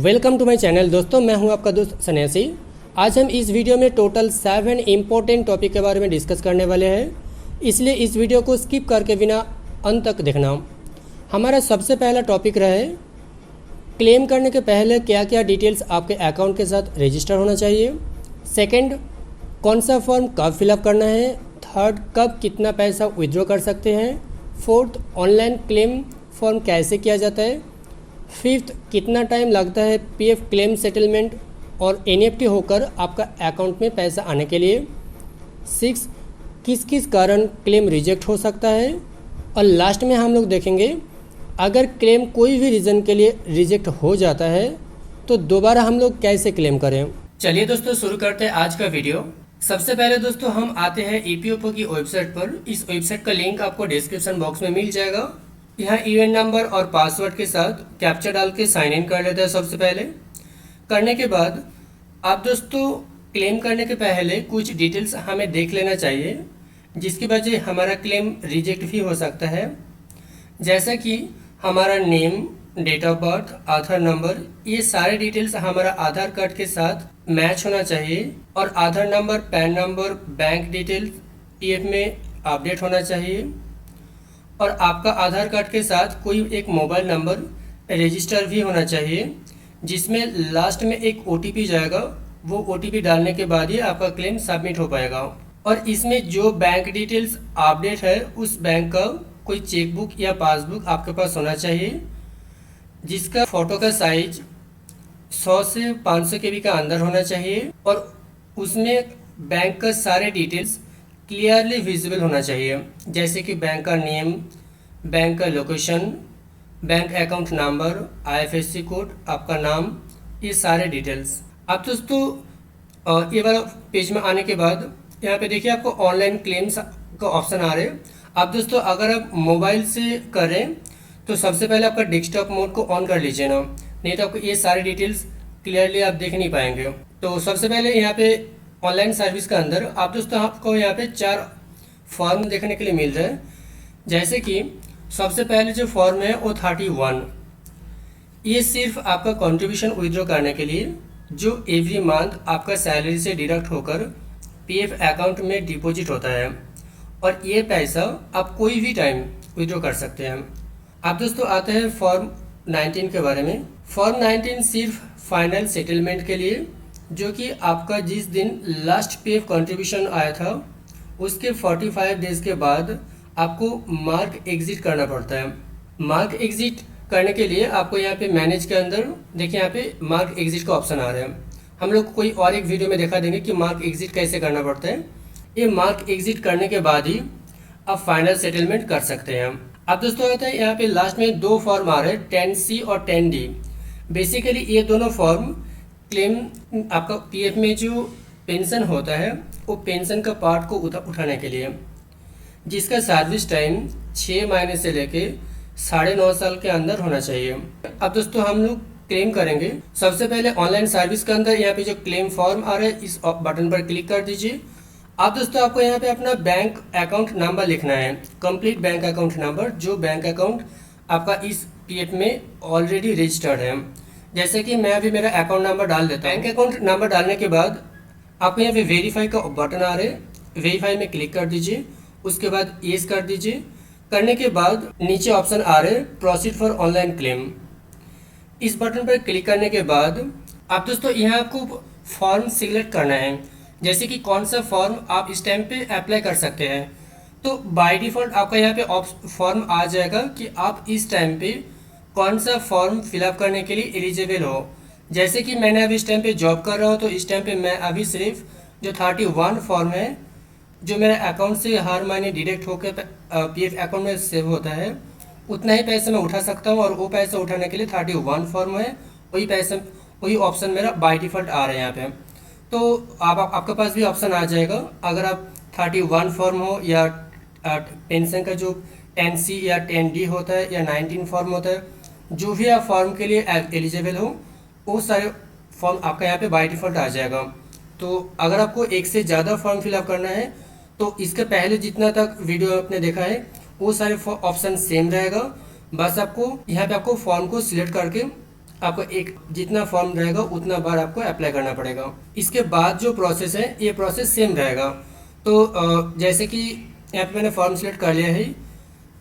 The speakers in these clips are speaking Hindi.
Welcome to my channel. दोस्तों मैं हूं आपका दोस्त सन्यासी। आज हम इस वीडियो में टोटल 7 इम्पोर्टेंट टॉपिक के बारे में डिस्कस करने वाले हैं, इसलिए इस वीडियो को स्किप करके बिना अंत तक देखना। हमारा सबसे पहला टॉपिक रहे क्लेम करने के पहले क्या क्या डिटेल्स आपके अकाउंट के साथ रजिस्टर होना चाहिए। सेकंड, कौन सा फॉर्म कब फिलअप करना है। थर्ड, कब कितना पैसा विड्रॉ कर सकते हैं। फोर्थ, ऑनलाइन क्लेम फॉर्म कैसे किया जाता है। फिफ्थ, कितना टाइम लगता है पीएफ क्लेम सेटलमेंट और एनईएफटी होकर आपका अकाउंट में पैसा आने के लिए। सिक्स, किस किस कारण क्लेम रिजेक्ट हो सकता है। और लास्ट में हम लोग देखेंगे अगर क्लेम कोई भी रीज़न के लिए रिजेक्ट हो जाता है तो दोबारा हम लोग कैसे क्लेम करें। चलिए दोस्तों शुरू करते हैं आज का वीडियो। सबसे पहले दोस्तों हम आते हैं ईपीएफओ की वेबसाइट पर। इस वेबसाइट का लिंक आपको डिस्क्रिप्शन बॉक्स में मिल जाएगा। यहाँ ईवेंट नंबर और पासवर्ड के साथ कैप्चा डाल के साइन इन कर लेते हैं। सबसे पहले करने के बाद आप दोस्तों क्लेम करने के पहले कुछ डिटेल्स हमें देख लेना चाहिए, जिसकी वजह हमारा क्लेम रिजेक्ट भी हो सकता है। जैसा कि हमारा name, date of birth, Aadhaar number, ये सारे डिटेल्स हमारा आधार कार्ड के साथ मैच होना चाहिए और Aadhaar number, PAN number, bank details PF में अपडेट होना चाहिए और आपका आधार कार्ड के साथ कोई एक मोबाइल नंबर रजिस्टर भी होना चाहिए, जिसमें लास्ट में एक ओटीपी जाएगा। वो ओटीपी डालने के बाद ही आपका क्लेम सबमिट हो पाएगा। और इसमें जो बैंक डिटेल्स अपडेट है उस बैंक का कोई चेकबुक या पासबुक आपके पास होना चाहिए, जिसका फ़ोटो का साइज 100 से 500 KB का अंदर होना चाहिए और उसमें बैंक का सारे डिटेल्स क्लियरली विजिबल होना चाहिए, जैसे कि बैंक का नेम, बैंक का location, bank account number, IFSC code, आपका नाम, ये सारे डिटेल्स। अब दोस्तों ये वाला पेज में आने के बाद यहाँ पे देखिए आपको ऑनलाइन क्लेम्स का ऑप्शन आ रहे हैं। अब दोस्तों अगर आप मोबाइल से करें तो सबसे पहले आपका डेस्कटॉप मोड को ऑन कर लीजिए ना, नहीं तो आपको ये सारे डिटेल्स क्लियरली आप देख नहीं पाएंगे। तो सबसे पहले यहाँ पे ऑनलाइन सर्विस के अंदर आप दोस्तों आपको यहाँ पे 4 फॉर्म देखने के लिए मिल रहे हैं। जैसे कि सबसे पहले जो फॉर्म है वो 31, ये सिर्फ आपका कंट्रीब्यूशन विड्रॉ करने के लिए, जो एवरी मंथ आपका सैलरी से डिडक्ट होकर पीएफ अकाउंट में डिपॉजिट होता है और ये पैसा आप कोई भी टाइम विड्रॉ कर सकते हैं। आप दोस्तों आते हैं फॉर्म 19 के बारे में। फॉर्म 19 सिर्फ फाइनल सेटलमेंट के लिए, जो कि आपका जिस दिन लास्ट पीएफ कंट्रीब्यूशन आया था उसके 45 डेज के बाद आपको मार्क एग्जिट करना पड़ता है। मार्क एग्जिट करने के लिए आपको यहाँ पे मैनेज के अंदर देखिए यहाँ पे मार्क एग्जिट का ऑप्शन आ रहा है। हम लोग कोई और एक वीडियो में दिखा देंगे कि मार्क एग्जिट कैसे करना पड़ता है। ये मार्क एग्जिट करने के बाद ही आप फाइनल सेटलमेंट कर सकते हैं। अब दोस्तों होता है यहाँ पे लास्ट में 2 फॉर्म आ रहे हैं, 10C और 10D। बेसिकली ये दोनों फॉर्म क्लेम आपका पीएफ में जो पेंशन होता है वो पेंशन का पार्ट को उठाने के लिए, जिसका सर्विस टाइम 6 महीने से लेके 9.5 साल के अंदर होना चाहिए। अब दोस्तों हम लोग क्लेम करेंगे। सबसे पहले ऑनलाइन सर्विस के अंदर यहाँ पे जो क्लेम फॉर्म आ रहा है इस बटन पर क्लिक कर दीजिए। अब दोस्तों आपको यहाँ पे अपना बैंक अकाउंट नंबर लिखना है, कंप्लीट बैंक अकाउंट नंबर, जो बैंक अकाउंट आपका इस पीएफ में ऑलरेडी रजिस्टर्ड है। जैसे कि मैं अभी मेरा अकाउंट नंबर डाल देता हूँ। बैंक अकाउंट नंबर डालने के बाद आपको यहाँ पे वेरीफाई का बटन आ रहा है, वेरीफाई में क्लिक कर दीजिए। उसके बाद येस कर दीजिए। करने के बाद नीचे ऑप्शन आ रहे प्रोसीड फॉर ऑनलाइन क्लेम, इस बटन पर क्लिक करने के बाद आप दोस्तों यहाँ आपको फॉर्म सिलेक्ट करना है, जैसे कि कौन सा फॉर्म आप इस टाइम पे अप्लाई कर सकते हैं। तो बाय डिफ़ॉल्ट आपका यहाँ पे फॉर्म आ जाएगा कि आप इस टाइम पे कौन सा फॉर्म फिलअप करने के लिए एलिजिबल हो। जैसे कि मैंने अभी इस टाइम पे जॉब कर रहा हूँ, तो इस टाइम पे मैं अभी सिर्फ जो 31 फॉर्म है, जो मेरे अकाउंट से हर महीने डिडक्ट होकर पीएफ अकाउंट में सेव होता है, उतना ही पैसे मैं उठा सकता हूँ। और वो पैसा उठाने के लिए 31 फॉर्म है, वही ऑप्शन मेरा बाय डिफ़ॉल्ट आ रहा है यहाँ पे। तो आपके पास भी ऑप्शन आ जाएगा, अगर आप 31 फॉर्म हो या पेंशन का जो 10C या 10D होता है या 19 फॉर्म होता है, जो भी आप फॉर्म के लिए एलिजिबल हो वो सारे फॉर्म आपका यहाँ पे बाय डिफ़ॉल्ट आ जाएगा। तो अगर आपको एक से ज़्यादा फॉर्म फिलअप करना है तो इसके पहले जितना तक वीडियो आपने देखा है वो सारे ऑप्शन सेम रहेगा। बस आपको यहाँ पे आपको फॉर्म को सिलेक्ट करके आपको एक जितना फॉर्म रहेगा उतना बार आपको अप्लाई करना पड़ेगा। इसके बाद जो प्रोसेस है ये प्रोसेस सेम रहेगा। तो जैसे कि यहाँ पे मैंने फॉर्म सेलेक्ट कर लिया है।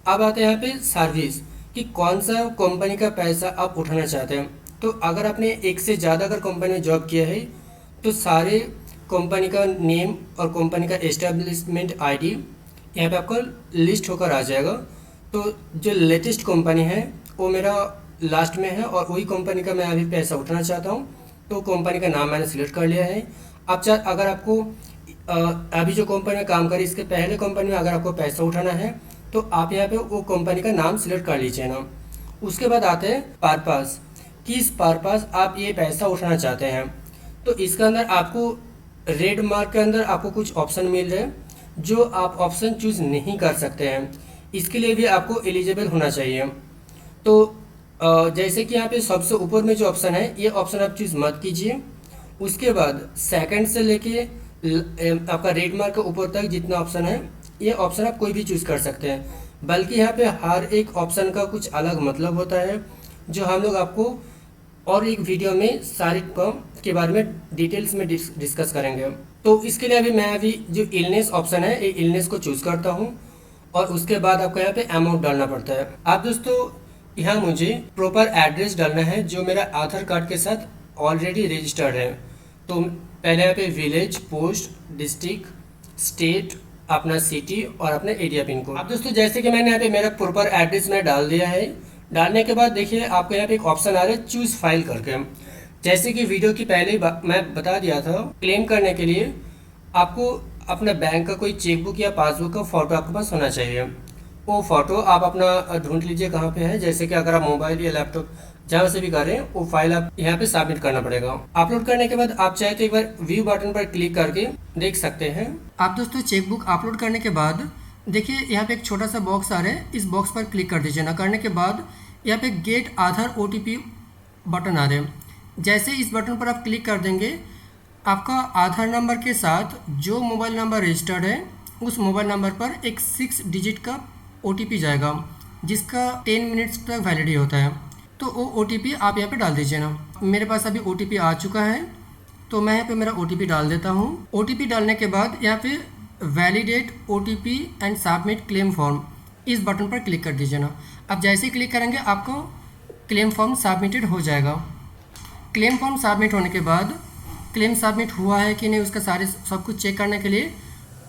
अब आते हैं यहाँ पे सर्विस कि कौन सा कंपनी का पैसा आप उठाना चाहते हैं। तो अगर आपने एक से ज़्यादा अगर कंपनी में जॉब किया है तो सारे कंपनी का नेम और कंपनी का एस्टेब्लिशमेंट आईडी यहाँ पे आपको लिस्ट होकर आ जाएगा। तो जो लेटेस्ट कंपनी है वो मेरा लास्ट में है और वही कंपनी का मैं अभी पैसा उठाना चाहता हूँ। तो कंपनी का नाम मैंने सिलेक्ट कर लिया है। अब अगर आपको अभी जो कंपनी में काम करी इसके पहले कंपनी में अगर आपको पैसा उठाना है तो आप यहाँ पे वो कंपनी का नाम सिलेक्ट कर लीजिए ना। उसके बाद आते हैं पर्पस, किस पर्पस आप ये पैसा उठाना चाहते हैं। तो इसके अंदर आपको रेड मार्क के अंदर आपको कुछ ऑप्शन मिल रहे हैं जो आप ऑप्शन चूज़ नहीं कर सकते हैं। इसके लिए भी आपको एलिजिबल होना चाहिए। तो जैसे कि यहाँ पे सबसे ऊपर में जो ऑप्शन है ये ऑप्शन आप चूज़ मत कीजिए। उसके बाद सेकंड से लेके आपका रेड मार्क के ऊपर तक जितना ऑप्शन है ये ऑप्शन आप कोई भी चूज़ कर सकते हैं। बल्कि यहाँ पे हर एक ऑप्शन का कुछ अलग मतलब होता है जो हम लोग आपको और एक वीडियो में सारी के बारे में डिटेल्स में डिस्कस करेंगे। तो इसके लिए अभी जो इलनेस ऑप्शन है ये इलनेस को चूज़ करता हूँ और उसके बाद आपको यहाँ पे अमाउंट डालना पड़ता है। आप दोस्तों यहाँ मुझे प्रॉपर एड्रेस डालना है जो मेरा आधार कार्ड के साथ ऑलरेडी रजिस्टर्ड है। तो पहले यहाँ पे विलेज, पोस्ट, डिस्ट्रिक्ट, स्टेट, अपना सिटी और अपना एरिया पिन कोड। अब दोस्तों जैसे कि मैंने यहाँ पे मेरा प्रॉपर एड्रेस में डाल दिया है। डालने के बाद देखिए आपको यहाँ पे एक ऑप्शन आ रहा है चूज़ फाइल करके। जैसे कि वीडियो की पहले मैं बता दिया था, क्लेम करने के लिए आपको अपना बैंक का कोई चेकबुक या पासबुक का फ़ोटो आपके पास होना चाहिए। वो फ़ोटो आप अपना ढूंढ लीजिए कहाँ पे है। जैसे कि अगर आप मोबाइल या लैपटॉप जहाँ से भी करें वो फाइल आप यहाँ पे सबमिट करना पड़ेगा। अपलोड करने के बाद आप चाहे तो एक बार व्यू बटन पर क्लिक करके देख सकते हैं। आप दोस्तों चेकबुक अपलोड करने के बाद देखिए यहाँ पे एक छोटा सा बॉक्स आ रहा है, इस बॉक्स पर क्लिक कर दीजिए ना। करने के बाद यहाँ पे गेट आधार OTP बटन आ रहे हैं। जैसे इस बटन पर आप क्लिक कर देंगे आपका आधार नंबर के साथ जो मोबाइल नंबर रजिस्टर्ड है उस मोबाइल नंबर पर एक 6 डिजिट का OTP जाएगा जिसका 10 मिनट्स तक वैलिडिटी होता है। तो वो OTP आप यहाँ पे डाल दीजिए ना। मेरे पास अभी OTP आ चुका है तो मैं यहाँ पे मेरा OTP डाल देता हूँ। OTP डालने के बाद यहाँ पे validate OTP and submit claim form इस बटन पर क्लिक कर दीजिए ना। अब जैसे ही क्लिक करेंगे आपको क्लेम फॉर्म सबमिटेड हो जाएगा। क्लेम फॉर्म सबमिट होने के बाद क्लेम सबमिट हुआ है कि नहीं उसका सब कुछ चेक करने के लिए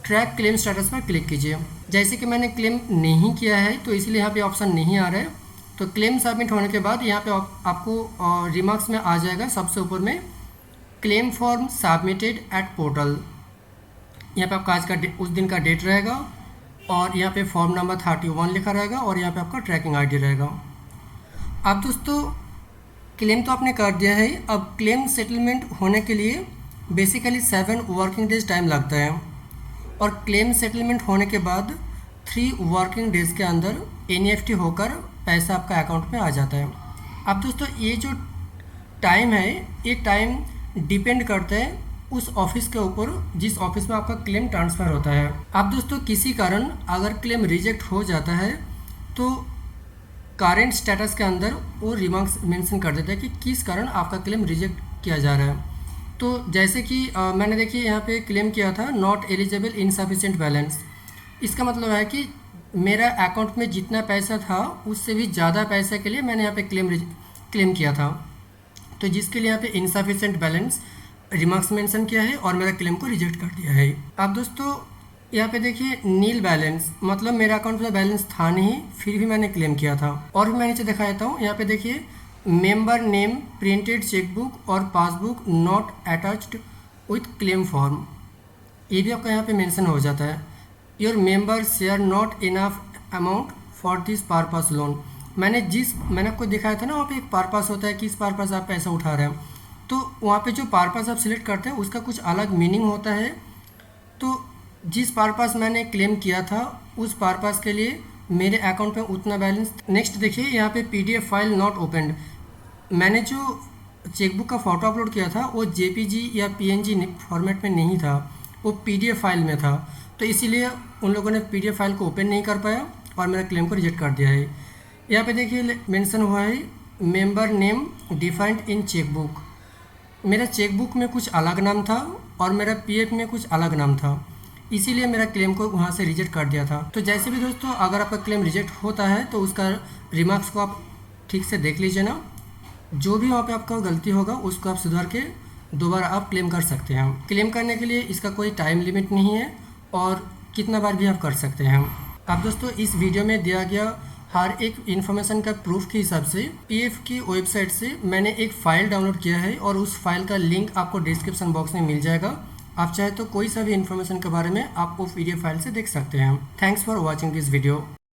ट्रैक क्लेम स्टेटस पर क्लिक कीजिए। जैसे कि मैंने क्लेम नहीं किया है तो इसलिए यहाँ पे ऑप्शन नहीं आ रहा है। तो क्लेम सबमिट होने के बाद यहाँ पे आपको रिमार्क्स में आ जाएगा सबसे ऊपर में claim form submitted at portal. यहाँ पे आपका आज का उस दिन का डेट रहेगा और यहाँ पे फॉर्म नंबर 31 लिखा रहेगा और यहाँ पे आपका ट्रैकिंग ID रहेगा। अब दोस्तों क्लेम तो आपने कर दिया है। अब क्लेम सेटलमेंट होने के लिए बेसिकली 7 वर्किंग डेज टाइम लगता है और क्लेम सेटलमेंट होने के बाद 3 वर्किंग डेज के अंदर NEFT होकर पैसा आपका अकाउंट में आ जाता है। अब दोस्तों ये जो टाइम है ये टाइम डिपेंड करता है उस ऑफिस के ऊपर जिस ऑफिस में आपका क्लेम ट्रांसफ़र होता है। अब दोस्तों किसी कारण अगर क्लेम रिजेक्ट हो जाता है तो करेंट स्टेटस के अंदर वो रिमार्क्स मेंशन कर देता है कि किस कारण आपका क्लेम रिजेक्ट किया जा रहा है। तो जैसे कि मैंने देखिए यहाँ पे क्लेम किया था नॉट एलिजिबल इनसफिशिएंट बैलेंस। इसका मतलब है कि मेरा अकाउंट में जितना पैसा था उससे भी ज़्यादा पैसे के लिए मैंने यहाँ पे क्लेम किया था। तो जिसके लिए यहाँ पे इनसफिशिएंट बैलेंस रिमार्क्स मेंशन किया है और मेरा क्लेम को रिजेक्ट कर दिया है। अब दोस्तों यहाँ पे देखिए नील बैलेंस मतलब मेरा अकाउंट में बैलेंस था नहीं फिर भी मैंने क्लेम किया था। और भी मैं नीचे दिखा देता हूँ। यहाँ पे देखिए मेंबर नेम प्रिंटेड चेकबुक और passbook not attached with claim form, ये भी आपका यहाँ पे मेंशन हो जाता है। Your member share not enough amount for this purpose loan. मैंने आपको दिखाया था ना वहाँ पे एक पर्पस होता है किस पर्पस आप पैसा उठा रहे हैं। तो वहाँ पे जो पर्पस आप सिलेक्ट करते हैं उसका कुछ अलग मीनिंग होता है। तो जिस पर्पस मैंने क्लेम किया था उस पर्पस के लिए मेरे अकाउंट में उतना बैलेंस। नेक्स्ट देखिए यहाँ पे PDF फाइल नॉट ओपनड। मैंने जो चेकबुक का फ़ोटो अपलोड किया था वो JPG या PNG फॉर्मेट में नहीं था, वो PDF फाइल में था। तो इसीलिए उन लोगों ने PDF फाइल को ओपन नहीं कर पाया और मेरा क्लेम को रिजेक्ट कर दिया है। यहाँ पे देखिए मेंशन हुआ है member name defined in chequebook. मेरा चेकबुक में कुछ अलग नाम था और मेरा पीएफ में कुछ अलग नाम था, इसीलिए मेरा क्लेम को वहाँ से रिजेक्ट कर दिया था। तो जैसे भी दोस्तों अगर आपका क्लेम रिजेक्ट होता है तो उसका रिमार्क्स को आप ठीक से देख लीजिए ना, जो भी वहाँ पे आपका गलती होगा उसको आप सुधार के दोबारा आप क्लेम कर सकते हैं। क्लेम करने के लिए इसका कोई टाइम लिमिट नहीं है और कितना बार भी आप कर सकते हैं। अब दोस्तों इस वीडियो में दिया गया हर एक इन्फॉर्मेशन का प्रूफ के हिसाब से पीएफ की वेबसाइट से मैंने एक फ़ाइल डाउनलोड किया है और उस फाइल का लिंक आपको डिस्क्रिप्शन बॉक्स में मिल जाएगा। आप चाहे तो कोई सा भी इन्फॉर्मेशन के बारे में आप वो पीडीएफ फाइल से देख सकते हैं। Thanks for watching this video.